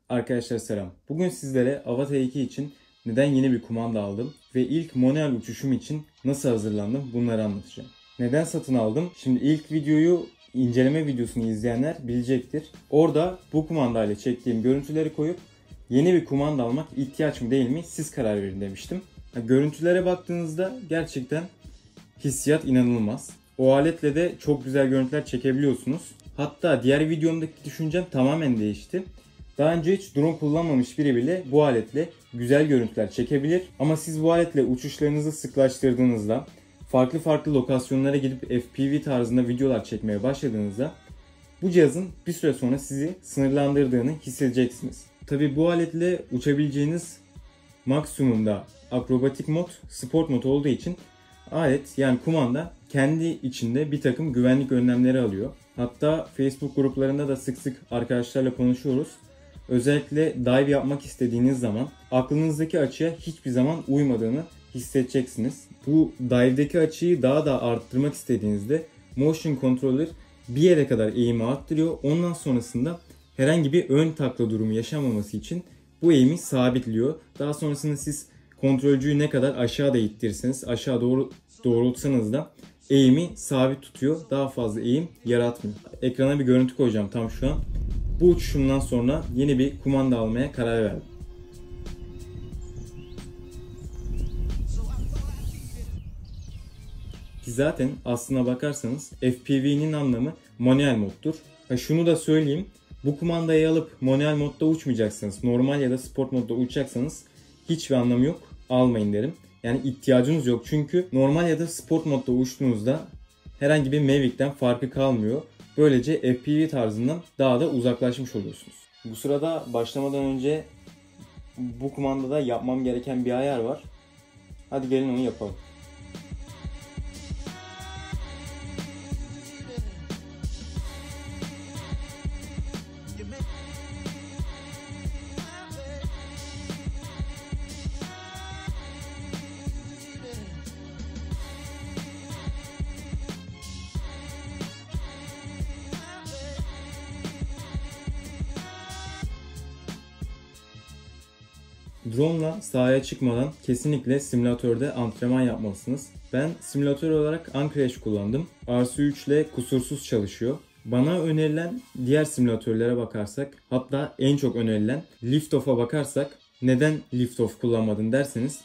Arkadaşlar selam. Bugün sizlere Avatar 2 için neden yeni bir kumanda aldım ve ilk manuel uçuşum için nasıl hazırlandım bunları anlatacağım. Neden satın aldım? Şimdi ilk videoyu, inceleme videosunu izleyenler bilecektir. Orada bu kumandayla çektiğim görüntüleri koyup yeni bir kumanda almak ihtiyaç mı değil mi siz karar verin demiştim. Görüntülere baktığınızda gerçekten hissiyat inanılmaz. O aletle de çok güzel görüntüler çekebiliyorsunuz. Hatta diğer videomdaki düşüncem tamamen değişti. Daha önce hiç drone kullanmamış biri bile bu aletle güzel görüntüler çekebilir. Ama siz bu aletle uçuşlarınızı sıklaştırdığınızda, farklı lokasyonlara gidip FPV tarzında videolar çekmeye başladığınızda bu cihazın bir süre sonra sizi sınırlandırdığını hissedeceksiniz. Tabi bu aletle uçabileceğiniz maksimumda akrobatik mod, sport mod olduğu için alet yani kumanda kendi içinde bir takım güvenlik önlemleri alıyor. Hatta Facebook gruplarında da sık sık arkadaşlarla konuşuyoruz. Özellikle dive yapmak istediğiniz zaman aklınızdaki açıya hiçbir zaman uymadığını hissedeceksiniz. Bu dive'deki açıyı daha da arttırmak istediğinizde motion controller bir yere kadar eğimi arttırıyor. Ondan sonrasında herhangi bir ön takla durumu yaşanmaması için bu eğimi sabitliyor. Daha sonrasında siz kontrolcüyü ne kadar aşağıda ittirirseniz, aşağı doğru doğrultsanız da eğimi sabit tutuyor. Daha fazla eğim yaratmıyor. Ekrana bir görüntü koyacağım tam şu an. Bu uçuşumdan sonra yeni bir kumanda almaya karar verdim. Ki zaten aslına bakarsanız FPV'nin anlamı manuel moddur. Şunu da söyleyeyim. Bu kumandayı alıp manuel modda uçmayacaksınız. Normal ya da sport modda uçacaksanız hiçbir anlamı yok. Almayın derim. Yani ihtiyacınız yok. Çünkü normal ya da sport modda uçtuğunuzda herhangi bir Mavic'ten farkı kalmıyor. Böylece FPV tarzından daha da uzaklaşmış oluyorsunuz. Bu sırada başlamadan önce bu kumandada yapmam gereken bir ayar var. Hadi gelin onu yapalım. Drone'la sahaya çıkmadan kesinlikle simülatörde antrenman yapmalısınız. Ben simülatör olarak Ancrash kullandım. RC3 ile kusursuz çalışıyor. Bana önerilen diğer simülatörlere bakarsak, hatta en çok önerilen Liftoff'a bakarsak, neden Liftoff kullanmadın derseniz,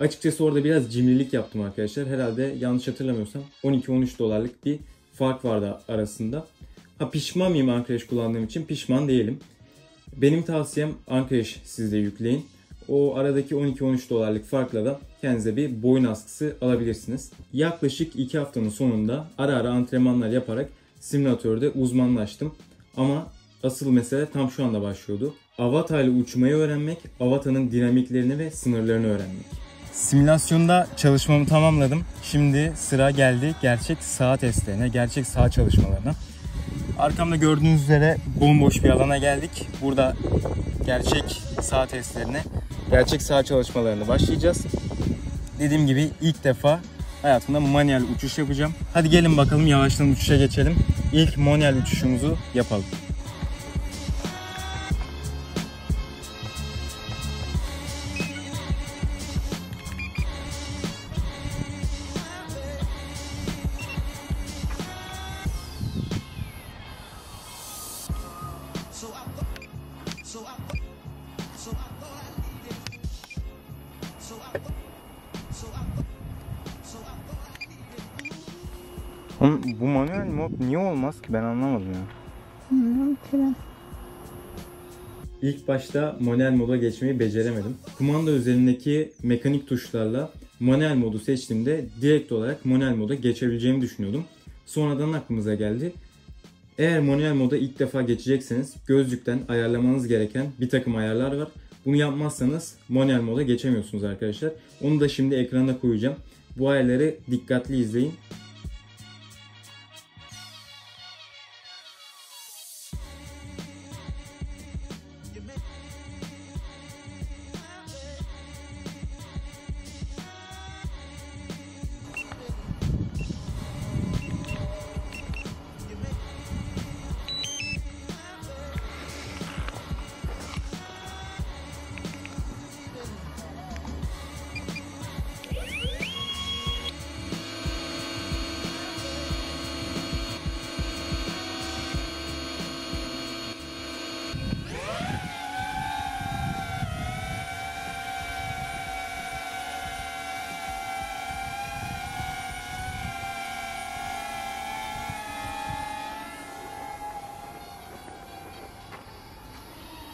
açıkçası orada biraz cimrilik yaptım arkadaşlar. Herhalde yanlış hatırlamıyorsam 12-13 dolarlık bir fark vardı arasında. Pişman mıyım Ancrash kullandığım için? Pişman değilim. Benim tavsiyem Ancrash siz de yükleyin. O aradaki 12-13 dolarlık farkla da kendinize bir boyun askısı alabilirsiniz. Yaklaşık 2 haftanın sonunda ara ara antrenmanlar yaparak simülatörde uzmanlaştım. Ama asıl mesele tam şu anda başlıyordu. Avatar ile uçmayı öğrenmek, Avatar'ın dinamiklerini ve sınırlarını öğrenmek. Simülasyonda çalışmamı tamamladım. Şimdi sıra geldi gerçek saha testlerine, gerçek saha çalışmalarına. Arkamda gördüğünüz üzere bomboş bir alana geldik. Burada gerçek saha testlerine, gerçek saha çalışmalarına başlayacağız. Dediğim gibi ilk defa hayatımda manuel uçuş yapacağım. Hadi gelin bakalım yavaştan uçuşa geçelim. İlk manuel uçuşumuzu yapalım. Bu manuel mod niye olmaz ki ben anlamadım ya. İlk başta manuel moda geçmeyi beceremedim. Kumanda üzerindeki mekanik tuşlarla manuel modu seçtiğimde direkt olarak manuel moda geçebileceğimi düşünüyordum. Sonradan aklımıza geldi. Eğer manuel moda ilk defa geçecekseniz gözlükten ayarlamanız gereken bir takım ayarlar var. Bunu yapmazsanız manuel moda geçemiyorsunuz arkadaşlar. Onu da şimdi ekrana koyacağım. Bu ayarları dikkatli izleyin.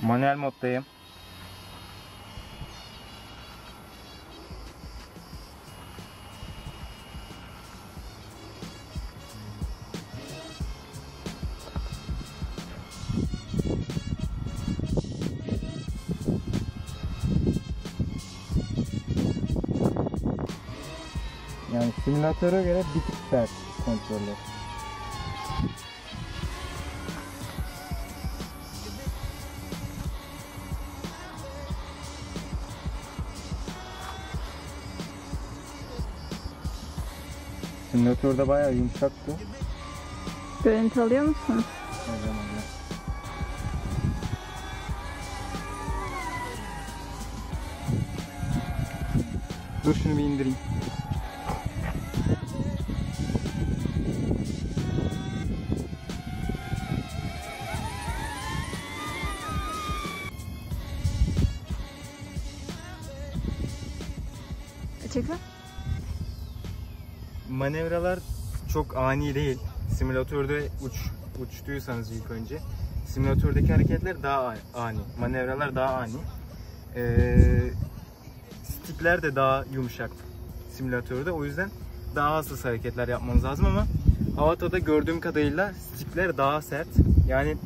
Manuel moddayım. Yani simülatöre göre bir tık sert kontroller. Simülatörde bayağı yumuşaktı. Görüntü alıyor musun? O zaman da. Dur şunu bir indireyim. Çekme. Manevralar çok ani değil. Simülatörde uçtuysanız ilk önce simülatördeki hareketler daha ani. Manevralar daha ani. Stickler de daha yumuşak simülatörde. O yüzden daha hassas hareketler yapmanız lazım ama Avata'da gördüğüm kadarıyla stickler daha sert. Yani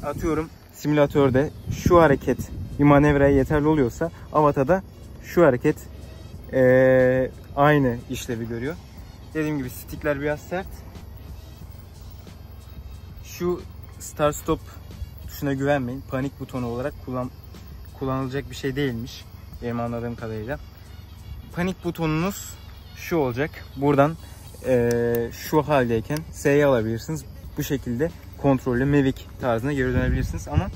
atıyorum simülatörde şu hareket bir manevraya yeterli oluyorsa Avata'da şu hareket aynı işlevi görüyor. Dediğim gibi stickler biraz sert. Şu start stop tuşuna güvenmeyin. Panik butonu olarak kullanılacak bir şey değilmiş. Benim anladığım kadarıyla. Panik butonunuz şu olacak. Buradan şu haldeyken S'yi alabilirsiniz. Bu şekilde kontrollü Mavic tarzına geri dönebilirsiniz. Ama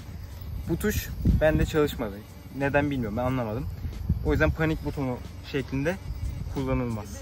bu tuş bende çalışmadı. Neden bilmiyorum, ben anlamadım. O yüzden panik butonu şeklinde kullanılmaz.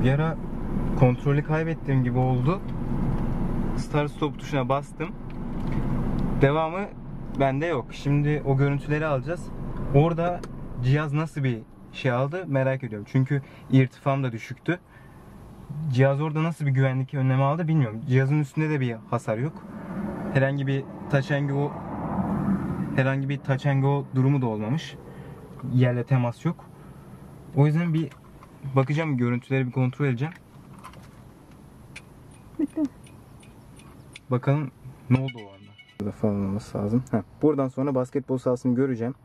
Bir ara kontrolü kaybettiğim gibi oldu. Start stop tuşuna bastım. Devamı bende yok. Şimdi o görüntüleri alacağız. Orada cihaz nasıl bir şey aldı merak ediyorum. Çünkü irtifam da düşüktü. Cihaz orada nasıl bir güvenlik önlemi aldı bilmiyorum. Cihazın üstünde de bir hasar yok. Herhangi bir touch and go durumu da olmamış. Yerle temas yok. O yüzden bir bakacağım, görüntüleri bir kontrol edeceğim. Bekle. Bakalım ne oldu o anda. Burada falan olması lazım. Buradan sonra basketbol sahasını göreceğim.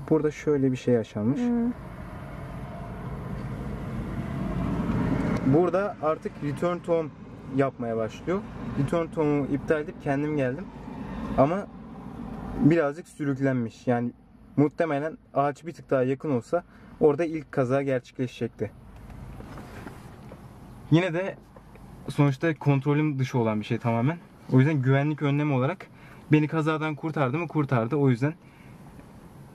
Burada şöyle bir şey yaşanmış. Burada artık return to home yapmaya başlıyor. Return to home'u iptal edip kendim geldim. Ama birazcık sürüklenmiş. Yani muhtemelen ağaç bir tık daha yakın olsa orada ilk kaza gerçekleşecekti. Yine de sonuçta kontrolüm dışı olan bir şey tamamen. O yüzden güvenlik önlemi olarak beni kazadan kurtardı mı? Kurtardı. O yüzden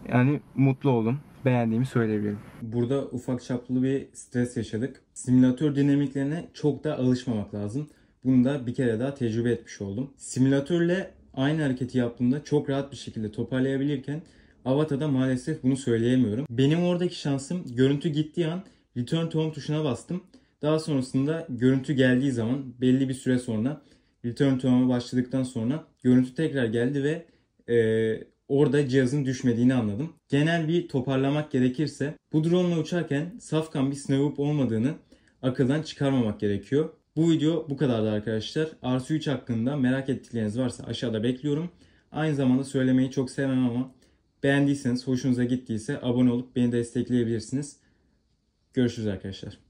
yani mutlu oldum. Beğendiğimi söyleyebilirim. Burada ufak çaplı bir stres yaşadık. Simülatör dinamiklerine çok da alışmamak lazım. Bunu da bir kere daha tecrübe etmiş oldum. Simülatörle aynı hareketi yaptığımda çok rahat bir şekilde toparlayabilirken Avata'da maalesef bunu söyleyemiyorum. Benim oradaki şansım görüntü gittiği an Return to Home tuşuna bastım. Daha sonrasında görüntü geldiği zaman belli bir süre sonra Return to Home'a başladıktan sonra görüntü tekrar geldi ve orada cihazın düşmediğini anladım. Genel bir toparlamak gerekirse bu drone ile uçarken safkan bir snoop olmadığını akıldan çıkarmamak gerekiyor. Bu video bu kadardı arkadaşlar. RC3 hakkında merak ettikleriniz varsa aşağıda bekliyorum. Aynı zamanda söylemeyi çok sevmem ama beğendiyseniz, hoşunuza gittiyse abone olup beni destekleyebilirsiniz. Görüşürüz arkadaşlar.